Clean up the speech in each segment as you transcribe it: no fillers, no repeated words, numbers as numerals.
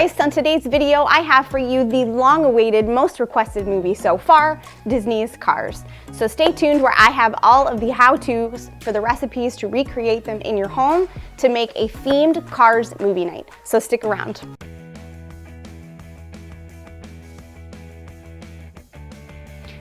guys, so in today's video I have for you the long-awaited, most requested movie so far, Disney's Cars. So stay tuned where I have all of the how-tos for the recipes to recreate them in your home to make a themed Cars movie night. So stick around.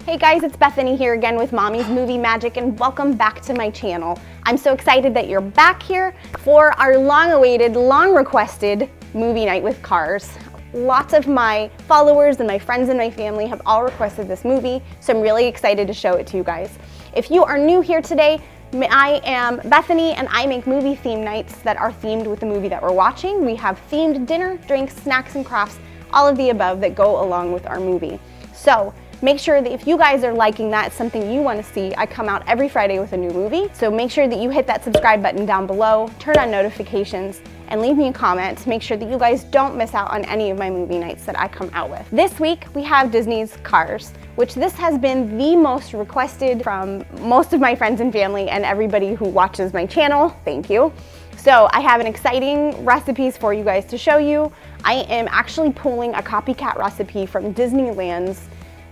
Hey guys, it's Bethany here again with Mommy's Movie Magic, and welcome back to my channel. I'm so excited that you're back here for our long-awaited, long-requested movie night with Cars. Lots of my followers and my friends and my family have all requested this movie, so I'm really excited to show it to you guys. If you are new here today, I am Bethany and I make movie theme nights that are themed with the movie that we're watching. We have themed dinner, drinks, snacks, and crafts, all of the above that go along with our movie. So make sure that if you guys are liking that, it's something you want to see, I come out every Friday with a new movie. So make sure that you hit that subscribe button down below, turn on notifications, and leave me a comment to make sure that you guys don't miss out on any of my movie nights that I come out with. This week, we have Disney's Cars, which this has been the most requested from most of my friends and family and everybody who watches my channel. Thank you. So I have an exciting recipes for you guys to show you. I am actually pulling a copycat recipe from Disneyland's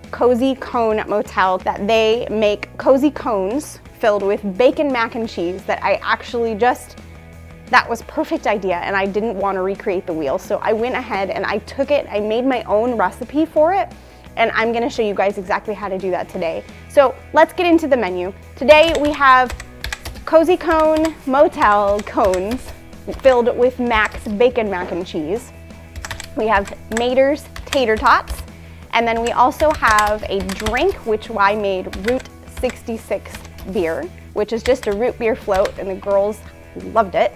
Cozy Cone Motel that they make cozy cones filled with bacon mac and cheese that I actually that was perfect idea and I didn't want to recreate the wheel. So I went ahead and I took it, I made my own recipe for it, and I'm gonna show you guys exactly how to do that today. So let's get into the menu. Today we have Cozy Cone Motel cones filled with Mack's bacon mac and cheese. We have Mater's Tater Tots. And then we also have a drink, which I made Route 66 beer, which is just a root beer float, and the girls loved it.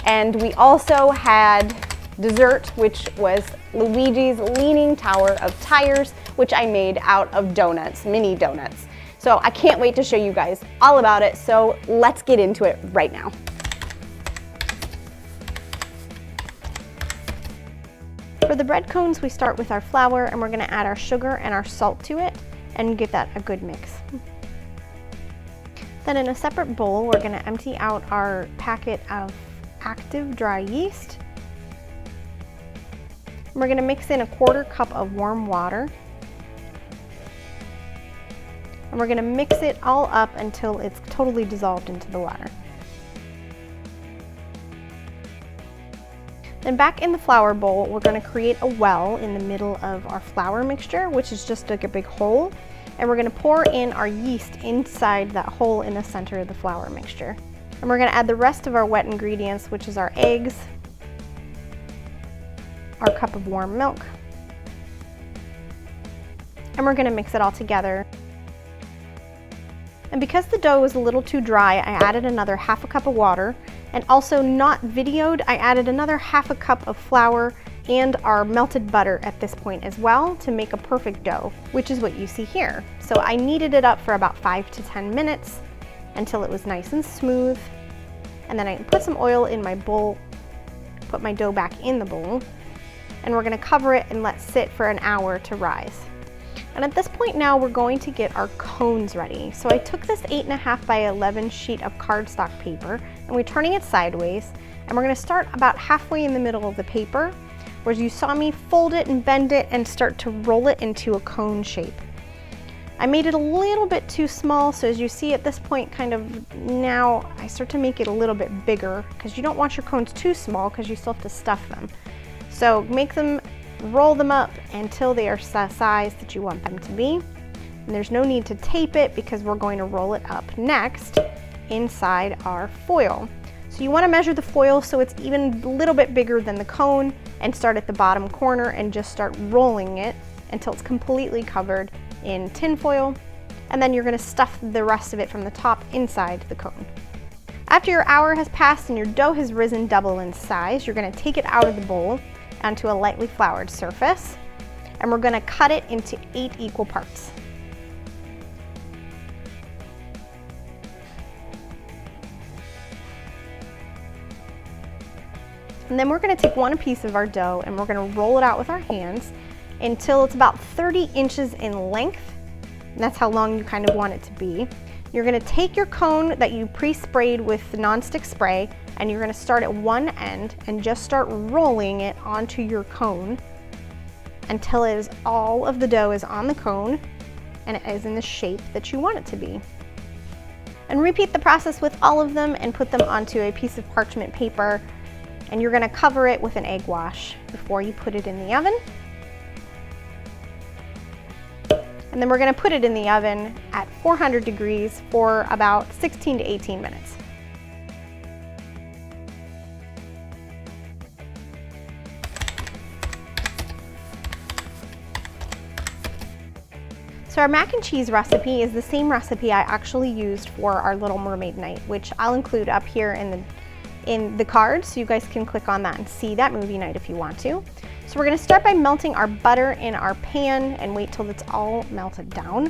And we also had dessert, which was Luigi's Leaning Tower of Tires, which I made out of donuts, mini donuts. So I can't wait to show you guys all about it, so let's get into it right now. For the bread cones, we start with our flour and we're gonna add our sugar and our salt to it and give that a good mix. Then in a separate bowl, we're gonna empty out our packet of active dry yeast. We're gonna mix in a 1/4 cup of warm water. And we're gonna mix it all up until it's totally dissolved into the water. Then back in the flour bowl, we're going to create a well in the middle of our flour mixture, which is just like a big hole. And we're going to pour in our yeast inside that hole in the center of the flour mixture. And we're going to add the rest of our wet ingredients, which is our eggs, our cup of warm milk, and we're going to mix it all together. And because the dough was a little too dry, I added another 1/2 cup of water. And also not videoed, I added another 1/2 cup of flour and our melted butter at this point as well to make a perfect dough, which is what you see here. So I kneaded it up for about 5 to 10 minutes until it was nice and smooth. And then I put some oil in my bowl, put my dough back in the bowl, and we're gonna cover it and let it sit for an hour to rise. And at this point now, we're going to get our cones ready. So I took this 8.5 by 11 sheet of cardstock paper, and we're turning it sideways, and we're gonna start about halfway in the middle of the paper, where you saw me fold it and bend it and start to roll it into a cone shape. I made it a little bit too small, so as you see at this point, kind of now, I start to make it a little bit bigger, because you don't want your cones too small, because you still have to stuff them. So roll them up until they are the size that you want them to be. And there's no need to tape it because we're going to roll it up next inside our foil. So you want to measure the foil so it's even a little bit bigger than the cone, and start at the bottom corner and just start rolling it until it's completely covered in tin foil. And then you're going to stuff the rest of it from the top inside the cone. After your hour has passed and your dough has risen double in size, you're going to take it out of the bowl onto a lightly floured surface, and we're going to cut it into 8 equal parts. And then we're going to take one piece of our dough and we're going to roll it out with our hands until it's about 30 inches in length, and that's how long you kind of want it to be. You're gonna take your cone that you pre-sprayed with nonstick spray, and you're gonna start at one end and just start rolling it onto your cone until all of the dough is on the cone and it is in the shape that you want it to be. And repeat the process with all of them and put them onto a piece of parchment paper, and you're gonna cover it with an egg wash before you put it in the oven. And then we're gonna put it in the oven at 400 degrees for about 16 to 18 minutes. So our mac and cheese recipe is the same recipe I actually used for our Little Mermaid night, which I'll include up here in the card, so you guys can click on that and see that movie night if you want to. So we're gonna start by melting our butter in our pan and wait till it's all melted down.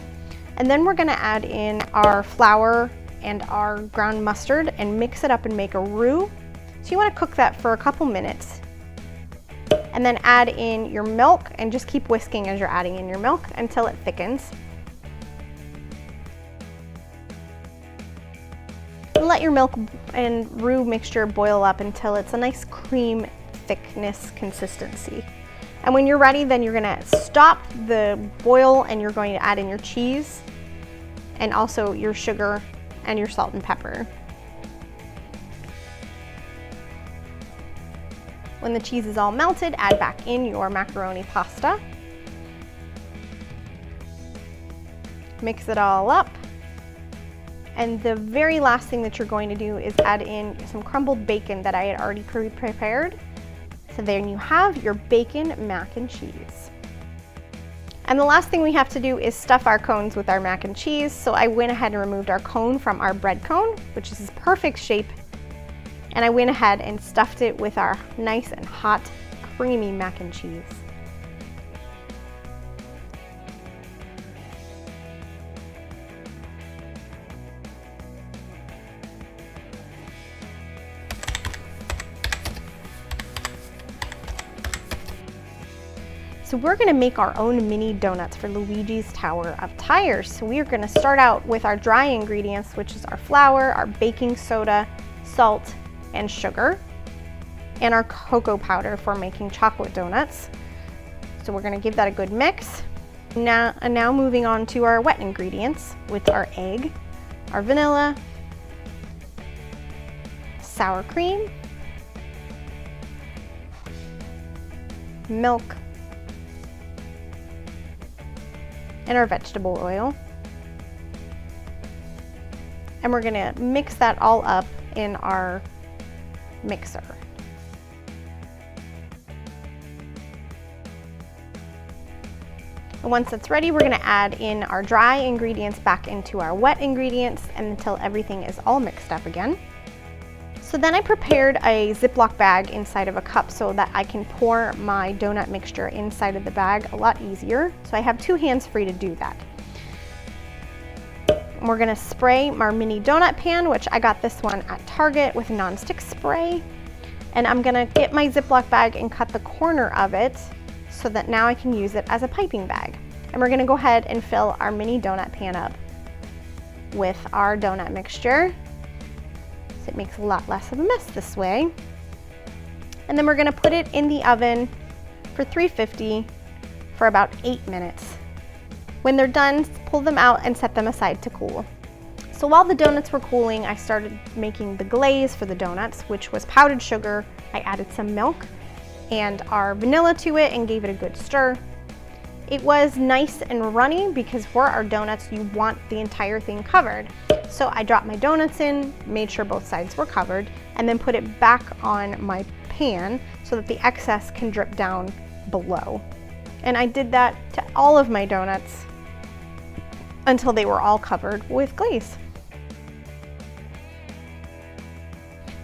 And then we're gonna add in our flour and our ground mustard and mix it up and make a roux. So you wanna cook that for a couple minutes. And then add in your milk and just keep whisking as you're adding in your milk until it thickens. Let your milk and roux mixture boil up until it's a nice cream thickness consistency. And when you're ready, then you're gonna stop the boil and you're going to add in your cheese and also your sugar and your salt and pepper. When the cheese is all melted, add back in your macaroni pasta. Mix it all up. And the very last thing that you're going to do is add in some crumbled bacon that I had already pre-prepared. So then you have your bacon mac and cheese. And the last thing we have to do is stuff our cones with our mac and cheese. So I went ahead and removed our cone from our bread cone, which is this perfect shape. And I went ahead and stuffed it with our nice and hot, creamy mac and cheese. So we're gonna make our own mini donuts for Luigi's Tower of Tires. So we are gonna start out with our dry ingredients, which is our flour, our baking soda, salt, and sugar, and our cocoa powder for making chocolate donuts. So we're gonna give that a good mix. Now moving on to our wet ingredients, with our egg, our vanilla, sour cream, milk, and our vegetable oil. And we're gonna mix that all up in our mixer. And once it's ready, we're gonna add in our dry ingredients back into our wet ingredients until everything is all mixed up again. So then I prepared a Ziploc bag inside of a cup so that I can pour my donut mixture inside of the bag a lot easier. So I have two hands free to do that. We're gonna spray our mini donut pan, which I got this one at Target with nonstick spray. And I'm gonna get my Ziploc bag and cut the corner of it so that now I can use it as a piping bag. And we're gonna go ahead and fill our mini donut pan up with our donut mixture. So it makes a lot less of a mess this way. And then we're gonna put it in the oven for 350 for about 8 minutes. When they're done, pull them out and set them aside to cool. So while the donuts were cooling, I started making the glaze for the donuts, which was powdered sugar. I added some milk and our vanilla to it and gave it a good stir. It was nice and runny because for our donuts, you want the entire thing covered. So I dropped my donuts in, made sure both sides were covered, and then put it back on my pan so that the excess can drip down below. And I did that to all of my donuts until they were all covered with glaze.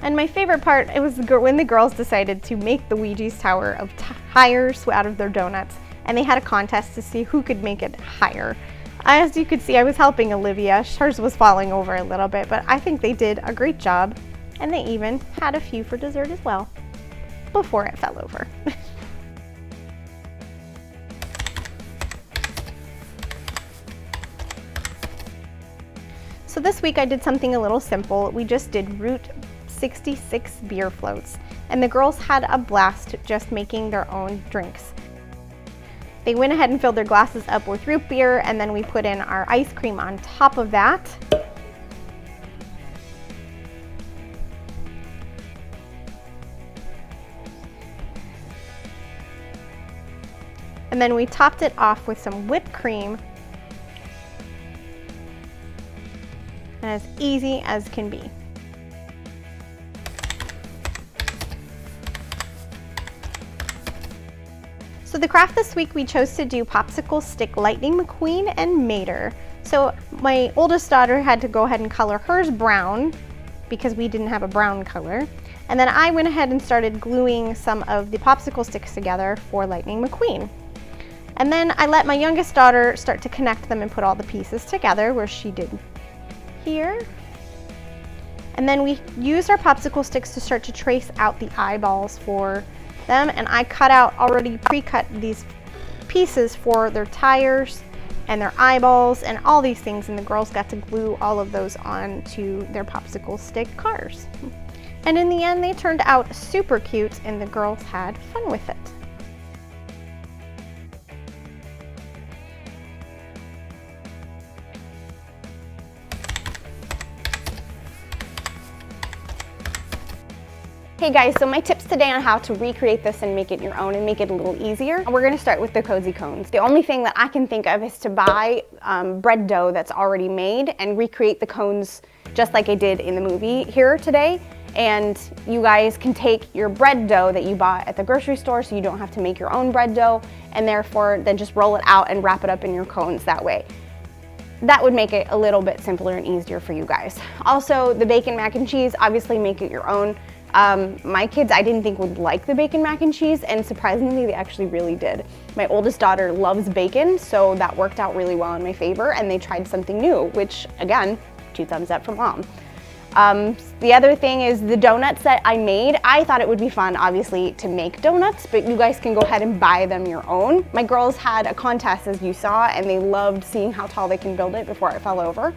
And my favorite part, it was when the girls decided to make the Luigi's Tower of Tires out of their donuts, and they had a contest to see who could make it higher. As you could see, I was helping Olivia. Hers was falling over a little bit, but I think they did a great job, and they even had a few for dessert as well, before it fell over. So this week I did something a little simple. We just did Route 66 beer floats, and the girls had a blast just making their own drinks. They went ahead and filled their glasses up with root beer, and then we put in our ice cream on top of that. And then we topped it off with some whipped cream. And as easy as can be. So the craft this week, we chose to do popsicle stick Lightning McQueen and Mater. So my oldest daughter had to go ahead and color hers brown because we didn't have a brown color. And then I went ahead and started gluing some of the popsicle sticks together for Lightning McQueen. And then I let my youngest daughter start to connect them and put all the pieces together, where she did here. And then we used our popsicle sticks to start to trace out the eyeballs for them. And I cut out already pre-cut these pieces for their tires and their eyeballs and all these things. And the girls got to glue all of those onto their popsicle stick cars. And in the end, they turned out super cute and the girls had fun with it. Hey guys, so my tips today on how to recreate this and make it your own and make it a little easier. We're gonna start with the cozy cones. The only thing that I can think of is to buy bread dough that's already made and recreate the cones just like I did in the movie here today. And you guys can take your bread dough that you bought at the grocery store, so you don't have to make your own bread dough, and therefore then just roll it out and wrap it up in your cones that way. That would make it a little bit simpler and easier for you guys. Also, the bacon mac and cheese, obviously make it your own. My kids, I didn't think would like the bacon mac and cheese, and surprisingly, they actually really did. My oldest daughter loves bacon, so that worked out really well in my favor, and they tried something new, which, again, 2 thumbs up from Mom. The other thing is the donuts that I made. I thought it would be fun, obviously, to make donuts, but you guys can go ahead and buy them your own. My girls had a contest, as you saw, and they loved seeing how tall they can build it before it fell over.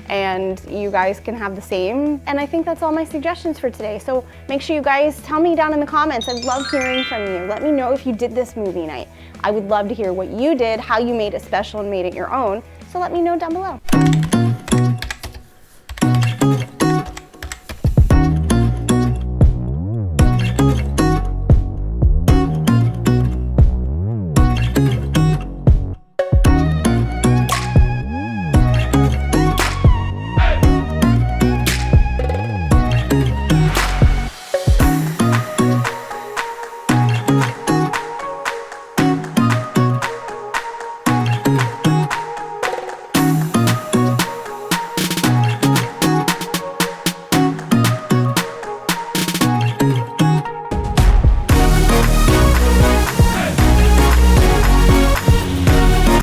And you guys can have the same. And I think that's all my suggestions for today. So make sure you guys tell me down in the comments. I'd love hearing from you. Let me know if you did this movie night. I would love to hear what you did, how you made it special and made it your own. So let me know down below.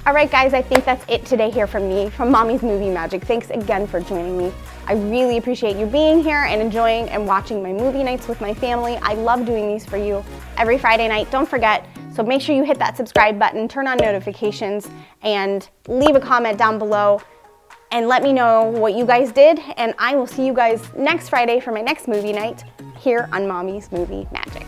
Alright guys, I think that's it today here from me, from Mommy's Movie Magic. Thanks again for joining me. I really appreciate you being here and enjoying and watching my movie nights with my family. I love doing these for you every Friday night. Don't forget, so make sure you hit that subscribe button, turn on notifications, and leave a comment down below and let me know what you guys did. And I will see you guys next Friday for my next movie night here on Mommy's Movie Magic.